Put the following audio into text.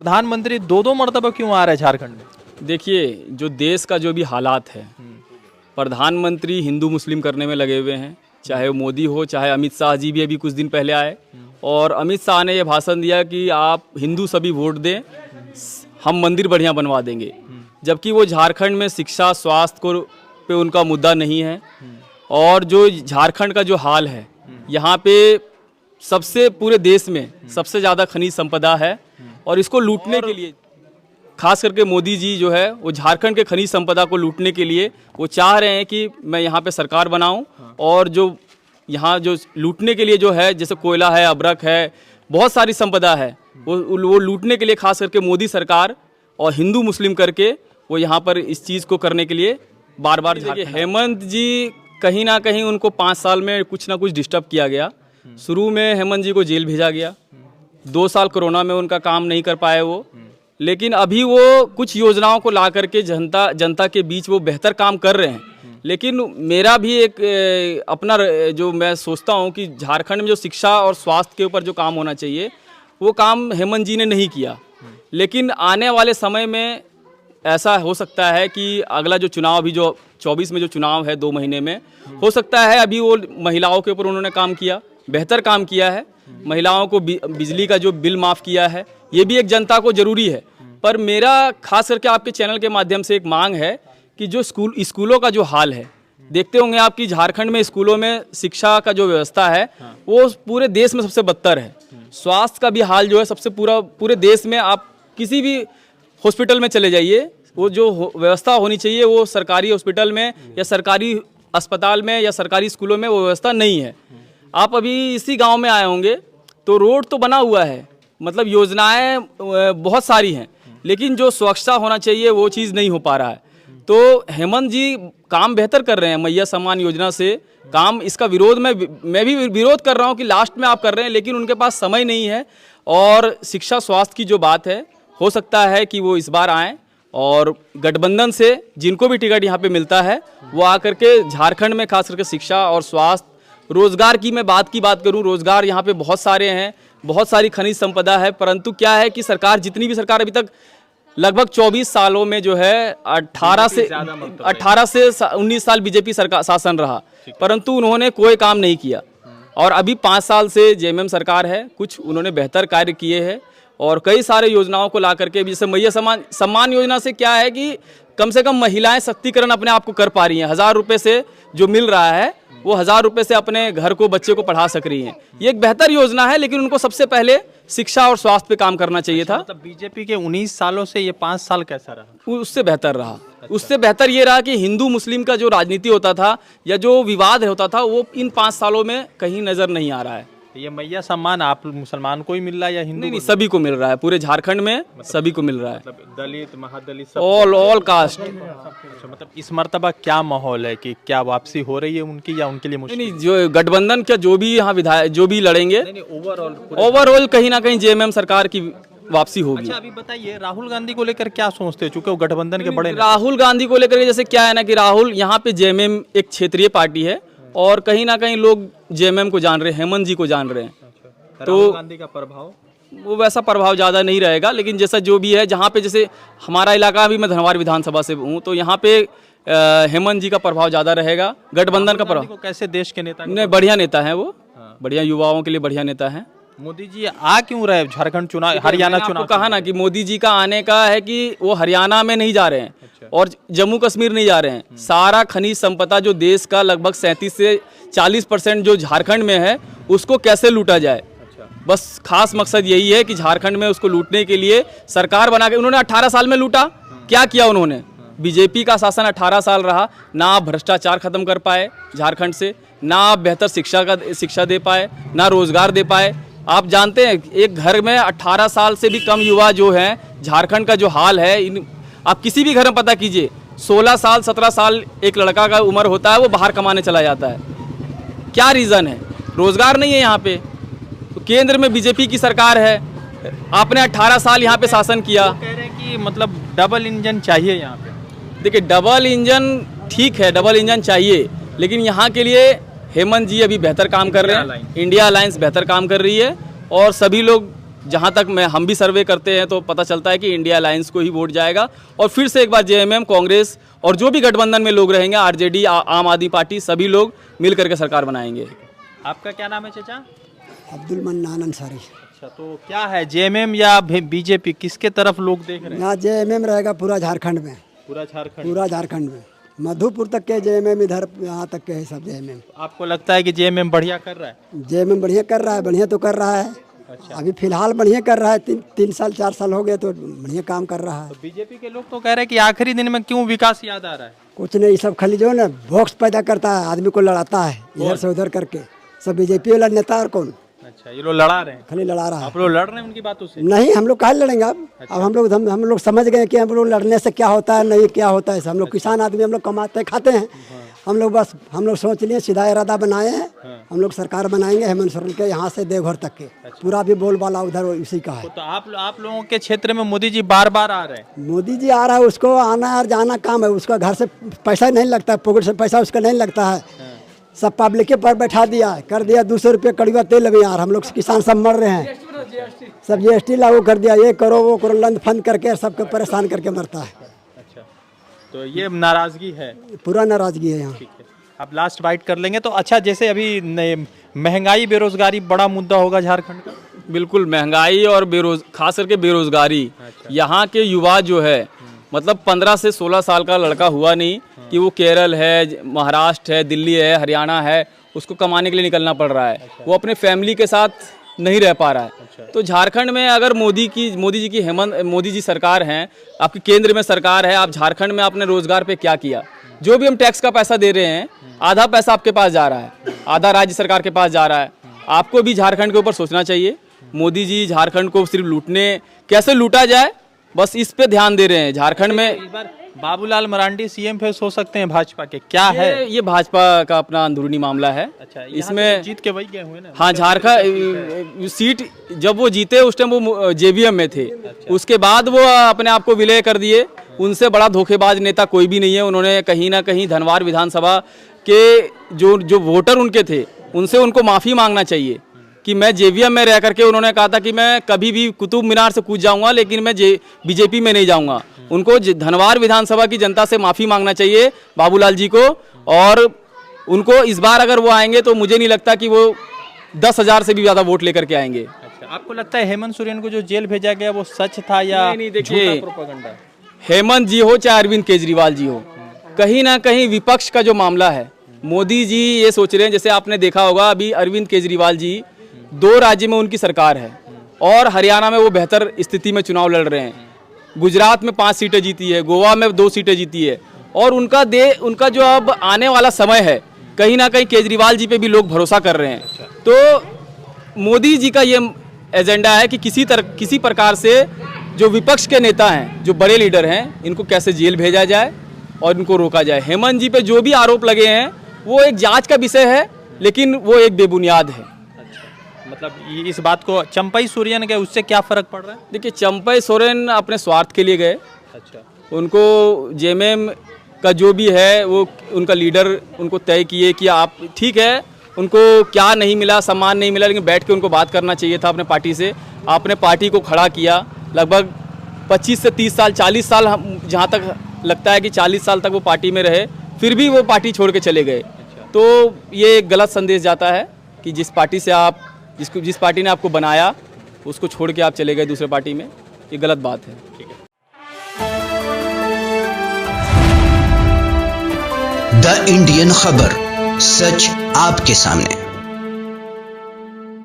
प्रधानमंत्री दो दो मरतबा क्यों आ रहे हैं झारखंड में? देखिए, जो देश का जो भी हालात है, प्रधानमंत्री हिंदू मुस्लिम करने में लगे हुए हैं। चाहे वो मोदी हो, चाहे अमित शाह जी भी अभी कुछ दिन पहले आए और अमित शाह ने ये भाषण दिया कि आप हिंदू सभी वोट दें, हम मंदिर बढ़िया बनवा देंगे। जबकि वो झारखंड में शिक्षा स्वास्थ्य को पे उनका मुद्दा नहीं है। और जो झारखंड का जो हाल है, यहाँ पे सबसे पूरे देश में सबसे ज़्यादा खनिज संपदा है और इसको लूटने के लिए खास करके मोदी जी जो है वो झारखंड के खनिज संपदा को लूटने के लिए वो चाह रहे हैं कि मैं यहाँ पे सरकार बनाऊं और जो यहाँ जो लूटने के लिए जो है, जैसे कोयला है, अबरक है, बहुत सारी संपदा है, वो लूटने के लिए खास करके मोदी सरकार और हिंदू मुस्लिम करके वो यहाँ पर इस चीज़ को करने के लिए बार बार। हेमंत जी कहीं ना कहीं उनको 5 साल में कुछ ना कुछ डिस्टर्ब किया गया। शुरू में हेमंत जी को जेल भेजा गया, 2 साल कोरोना में उनका काम नहीं कर पाए वो, लेकिन अभी वो कुछ योजनाओं को ला करके जनता के बीच वो बेहतर काम कर रहे हैं। लेकिन मेरा भी एक अपना जो मैं सोचता हूँ कि झारखंड में जो शिक्षा और स्वास्थ्य के ऊपर जो काम होना चाहिए वो काम हेमंत जी ने नहीं किया। लेकिन आने वाले समय में ऐसा हो सकता है कि अगला जो चुनाव अभी जो 24 में जो चुनाव है 2 महीने में, हो सकता है अभी वो महिलाओं के ऊपर उन्होंने काम किया, बेहतर काम किया है। महिलाओं को बिजली का जो बिल माफ़ किया है, ये भी एक जनता को ज़रूरी है। पर मेरा खास करके आपके चैनल के माध्यम से एक मांग है कि जो स्कूलों का जो हाल है, देखते होंगे आप कि झारखंड में स्कूलों में शिक्षा का जो व्यवस्था है वो पूरे देश में सबसे बदतर है। स्वास्थ्य का भी हाल जो है सबसे पूरे देश में, आप किसी भी हॉस्पिटल में चले जाइए, वो जो व्यवस्था होनी चाहिए वो सरकारी हॉस्पिटल में या सरकारी अस्पताल में या सरकारी स्कूलों में वो व्यवस्था नहीं है। आप अभी इसी गांव में आए होंगे तो रोड तो बना हुआ है, मतलब योजनाएं बहुत सारी हैं, लेकिन जो स्वच्छता होना चाहिए वो चीज़ नहीं हो पा रहा है। तो हेमंत जी काम बेहतर कर रहे हैं मैया सम्मान योजना से काम। इसका विरोध मैं भी विरोध कर रहा हूँ कि लास्ट में आप कर रहे हैं, लेकिन उनके पास समय नहीं है। और शिक्षा स्वास्थ्य की जो बात है, हो सकता है कि वो इस बार आएँ और गठबंधन से जिनको भी टिकट यहाँ पे मिलता है वो आकर के झारखंड में खास करके शिक्षा और स्वास्थ्य, रोजगार की मैं बात करूँ, रोजगार यहाँ पे बहुत सारे हैं, बहुत सारी खनिज संपदा है। परंतु क्या है कि सरकार, जितनी भी सरकार अभी तक लगभग 24 सालों में जो है 18 से 19 साल बीजेपी सरकार शासन रहा, परंतु उन्होंने कोई काम नहीं किया। और अभी 5 साल से जेएमएम सरकार है, कुछ उन्होंने बेहतर कार्य किए हैं और कई सारे योजनाओं को ला करके, जैसे मैया सम्मान योजना से क्या है कि कम से कम महिलाएं सशक्तिकरण अपने आप को कर पा रही हैं। 1000 रुपये से जो मिल रहा है वो 1000 रुपये से अपने घर को, बच्चे को पढ़ा सक रही हैं। ये एक बेहतर योजना है, लेकिन उनको सबसे पहले शिक्षा और स्वास्थ्य पे काम करना चाहिए था। मतलब बीजेपी के 19 सालों से ये 5 साल कैसा रहा? उससे बेहतर रहा। उससे बेहतर ये रहा कि हिंदू मुस्लिम का जो राजनीति होता था या जो विवाद होता था वो इन 5 सालों में कहीं नजर नहीं आ रहा है। ये मैया सम्मान आप मुसलमान को ही मिल रहा है या हिंदू? नहीं, सभी को मिल रहा है, पूरे झारखंड में सभी को मिल रहा है, मतलब दलित, महादलित, ऑल कास्ट। अच्छा, मतलब इस मर्तबा क्या माहौल है कि क्या वापसी हो रही है उनकी या उनके लिए मुश्किल? नहीं, जो गठबंधन का जो भी यहाँ विधायक जो भी लड़ेंगे, ओवरऑल कहीं ना कहीं जेएमएम सरकार की वापसी होगी। अच्छा, अभी बताइए राहुल गांधी को लेकर क्या सोचते हैं, चूंकि वो गठबंधन के बड़े? राहुल गांधी को लेकर जैसे क्या है ना कि राहुल यहाँ पे जेएमएम एक क्षेत्रीय पार्टी है और कहीं ना कहीं लोग जेएमएम को जान रहे हैं, हेमंत जी को जान रहे हैं। तो राहुल गांधी का प्रभाव, वो वैसा प्रभाव ज़्यादा नहीं रहेगा, लेकिन जैसा जो भी है, जहाँ पे जैसे हमारा इलाका भी, मैं धनवार विधानसभा से हूँ, तो यहाँ पे हेमंत जी का प्रभाव ज़्यादा रहेगा, गठबंधन का प्रभाव। कैसे देश के नेता? नहीं, बढ़िया नेता है वो, बढ़िया युवाओं के लिए बढ़िया नेता है। मोदी जी आ क्यों रहे झारखंड चुनाव, हरियाणा चुनाव? कहा ना कि मोदी जी का आने का है कि वो हरियाणा में नहीं जा रहे हैं और जम्मू कश्मीर नहीं जा रहे हैं। सारा खनिज संपदा जो देश का लगभग 37 से 40% जो झारखंड में है उसको कैसे लूटा जाए, बस खास मकसद यही है कि झारखंड में उसको लूटने के लिए सरकार बना के उन्होंने 18 साल में लूटा। क्या किया उन्होंने? बीजेपी का शासन 18 साल रहा, ना आप भ्रष्टाचार खत्म कर पाए झारखंड से, ना आप बेहतर शिक्षा दे पाए, ना रोजगार दे पाए। आप जानते हैं एक घर में 18 साल से भी कम युवा जो हैं, झारखंड का जो हाल है, आप किसी भी घर में पता कीजिए, 16 साल 17 साल एक लड़का का उम्र होता है, वो बाहर कमाने चला जाता है। क्या रीज़न है? रोजगार नहीं है यहाँ पे। तो केंद्र में बीजेपी की सरकार है, आपने 18 साल यहाँ पे शासन किया। कह रहे हैं कि मतलब डबल इंजन चाहिए यहाँ पे। देखिए, डबल इंजन ठीक है, डबल इंजन चाहिए, लेकिन यहाँ के लिए हेमंत जी अभी बेहतर काम कर रहे हैं, इंडिया अलायंस बेहतर काम कर रही है और सभी लोग जहाँ तक हम भी सर्वे करते हैं तो पता चलता है कि इंडिया अलायंस को ही वोट जाएगा और फिर से एक बार जेएमएम, कांग्रेस और जो भी गठबंधन में लोग रहेंगे, आरजेडी, आम आदमी पार्टी, सभी लोग मिल करके सरकार बनाएंगे। आपका क्या नाम है चाचा? अब्दुल मन्नान अंसारी। अच्छा, तो क्या है जेएमएम या बीजेपी, किसके तरफ लोग देख रहे हैं? यहाँ जेएमएम रहेगा पूरा झारखंड में, पूरा झारखंड। पूरा झारखंड में, मधुपुर तक के जेएमएम, इधर यहाँ तक के है सब जेएमएम। आपको लगता है कि जेएमएम बढ़िया कर रहा है? जेएमएम बढ़िया कर रहा है, बढ़िया तो कर रहा है। अच्छा। अभी फिलहाल बढ़िया कर रहा है, 3 साल 4 साल हो गए तो बढ़िया काम कर रहा है। तो बीजेपी के लोग तो कह रहे हैं कि आखिरी दिन में क्यों विकास याद आ रहा है? कुछ नहीं, सब खाली जो है ना बॉक्स पैदा करता है, आदमी को लड़ाता है इधर से उधर करके। सब बीजेपी वाला नेता और कौन अच्छा, ये लोग लड़ा रहे हैं? खाली लड़ा रहा है। आप लोग लड़ रहे हैं उनकी बातों से? नहीं, हम लोग काहे लड़ेंगे अब? अब हम लोग समझ गए कि हम लोग लड़ने से क्या होता है, नहीं क्या होता है। हम लोग किसान आदमी, हम लोग कमाते खाते हैं। हम लोग सोच लिए, सीधा इरादा बनाए हैं, हम लोग सरकार बनाएंगे हेमंत सोरेन के, यहाँ से देवघर तक के। पूरा भी बोलबाला उधर उसी का है। तो आप लोगों के क्षेत्र में मोदी जी बार बार आ रहे हैं? मोदी जी आ रहा है, उसको आना और जाना काम है, उसका घर से पैसा नहीं लगता है, पॉकेट से पैसा उसका नहीं लगता है। सब पब्लिक के पर बैठा दिया, कर दिया 200 रुपये कड़वा तेल अभी यार। हम लोग किसान सब मर रहे हैं, सब जीएसटी लागू कर दिया, ये करो वो करो, लंद फंद करके सबको परेशान करके मरता है। अच्छा, तो ये नाराजगी है? पूरा नाराजगी है यहाँ। ठीक है, अब लास्ट बाइट कर लेंगे। तो अच्छा, जैसे अभी महंगाई, बेरोजगारी बड़ा मुद्दा होगा झारखंड का? बिल्कुल, महंगाई और खास करके बेरोजगारी। यहाँ के युवा जो है, मतलब 15 से 16 साल का लड़का हुआ नहीं कि वो केरल है, महाराष्ट्र है, दिल्ली है, हरियाणा है, उसको कमाने के लिए निकलना पड़ रहा है। वो अपने फैमिली के साथ नहीं रह पा रहा है। तो झारखंड में अगर मोदी जी सरकार है, आपकी केंद्र में सरकार है, आप झारखंड में आपने रोजगार पे क्या किया? जो भी हम टैक्स का पैसा दे रहे हैं, आधा पैसा आपके पास जा रहा है, आधा राज्य सरकार के पास जा रहा है। आपको भी झारखंड के ऊपर सोचना चाहिए। मोदी जी झारखंड को सिर्फ कैसे लूटा जाए, बस इस पे ध्यान दे रहे हैं। झारखंड में इस बार बाबूलाल मरांडी सीएम फेस हो सकते हैं भाजपा के, क्या है? ये भाजपा का अपना अंदरूनी मामला है। अच्छा, इसमें जीत के वही गए हुए ना? हाँ, झारखंड सीट जब वो जीते उस टाइम वो जेवीएम में थे। उसके बाद वो अपने आप को विलय कर दिए। उनसे बड़ा धोखेबाज नेता कोई भी नहीं है। उन्होंने कहीं ना कहीं धनवार विधानसभा के जो वोटर उनके थे, उनसे उनको माफ़ी मांगना चाहिए कि मैं जेवीएम में रह करके, उन्होंने कहा था कि मैं कभी भी कुतुब मीनार से कूद जाऊंगा लेकिन मैं बीजेपी में नहीं जाऊंगा। उनको धनवार विधानसभा की जनता से माफ़ी मांगना चाहिए बाबूलाल जी को। और उनको इस बार अगर वो आएंगे तो मुझे नहीं लगता कि वो 10,000 से भी ज़्यादा वोट लेकर के आएंगे। अच्छा, आपको लगता है हेमंत सोरेन को जो जेल भेजा गया वो सच था या नहीं, देखिए, झूठा प्रोपेगेंडा? हेमंत जी हो चाहे अरविंद केजरीवाल जी हो, कहीं ना कहीं विपक्ष का जो मामला है, मोदी जी ये सोच रहे हैं, जैसे आपने देखा होगा अभी अरविंद केजरीवाल जी 2 राज्य में उनकी सरकार है और हरियाणा में वो बेहतर स्थिति में चुनाव लड़ रहे हैं। गुजरात में 5 सीटें जीती है, गोवा में 2 सीटें जीती है। और उनका जो अब आने वाला समय है, कहीं ना कहीं केजरीवाल जी पे भी लोग भरोसा कर रहे हैं। तो मोदी जी का ये एजेंडा है कि किसी प्रकार से जो विपक्ष के नेता हैं, जो बड़े लीडर हैं, इनको कैसे जेल भेजा जाए और इनको रोका जाए। हेमंत जी पे जो भी आरोप लगे हैं वो एक जांच का विषय है, लेकिन वो एक बेबुनियाद है। मतलब इस बात को चंपई सोरेन गए, उससे क्या फर्क पड़ रहा है? देखिए, चंपई सोरेन अपने स्वार्थ के लिए गए। अच्छा, उनको जेएमएम का जो भी है वो उनका लीडर उनको तय किए कि आप ठीक है, उनको क्या नहीं मिला, सम्मान नहीं मिला, लेकिन बैठ के उनको बात करना चाहिए था अपने पार्टी से। आपने पार्टी को खड़ा किया, लगभग 25 से 30 साल, 40 साल, जहाँ तक लगता है कि 40 साल तक वो पार्टी में रहे, फिर भी वो पार्टी छोड़ के चले गए। तो ये एक गलत संदेश जाता है कि जिस पार्टी ने आपको बनाया उसको छोड़ के आप चले गए दूसरे पार्टी में, ये गलत बात है। द इंडियन खबर, सच आपके सामने।